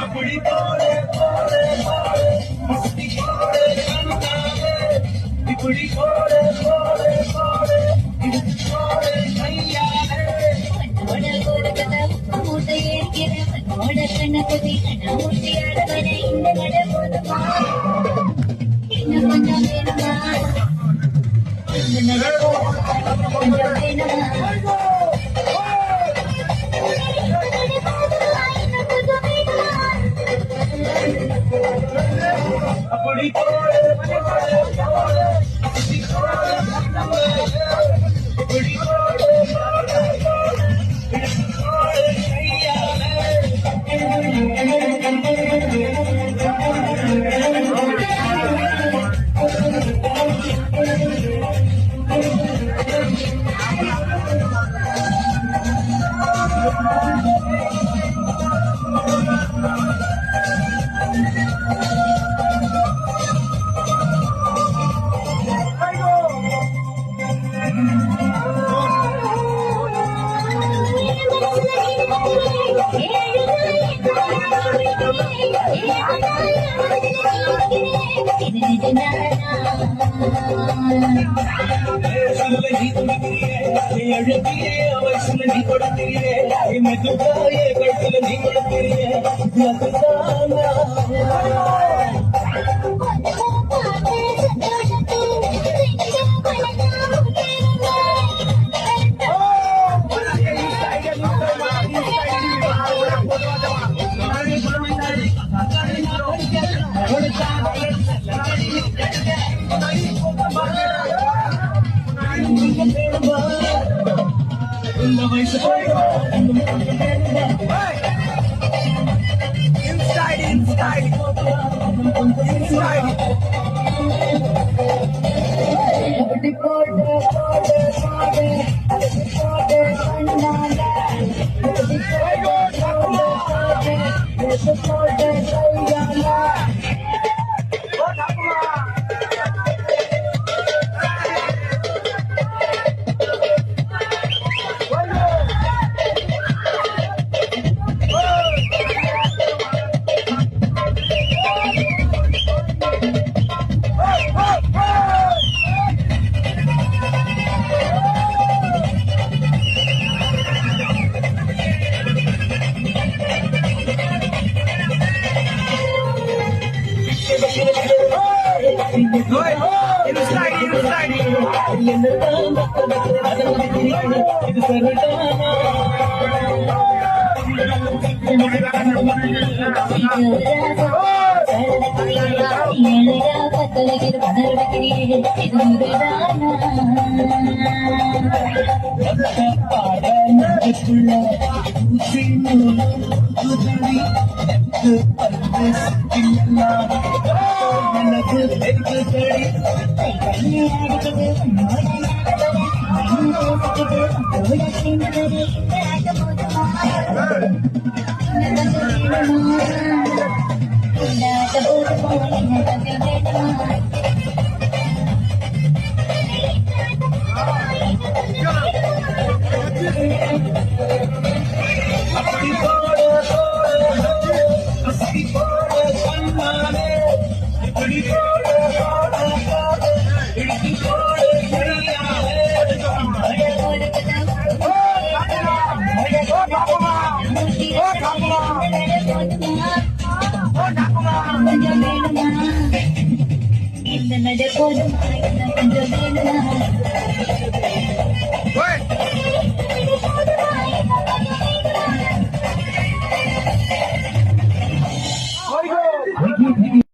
அப்படி போடு போடு போடு மஸ்தி போடு கண்ணாலே இப்படி போடு போடு போடு இடுப்பு போடு கையாலே ஒரு கதை மூட்டை ஏற்கிறவன் ஓட கண்ணபதி கண்ணாமூட்டி ஆடவனை இந்த நட போதுமா இன்னும் கொஞ்சம் வேணுமா இந்த நட கொஞ்சம் வேணுமா அப்படி போடு போடு போடு மஸ்தி போடு கண்ணாலே இப்படி போடு போடு போடு இடுப்பு போடு கையாலே எழுதியே வயசுல நீ கொடுத்தியே மெதுவாயே கழுத்துல நீ கொடுத்தியே இந்த வயசு அப்படி போடு போடு போடு போடு கண்ணால அப்படி போடு போடு போடு கையால அப்படி போடு போடு மஸ்தி போடு கண்ணாலே இப்படி போடு போடு போடு இடுப்பு போடு கையாலே இந்த நட போதுமா இன்னும் கொஞ்சம் வேணுமா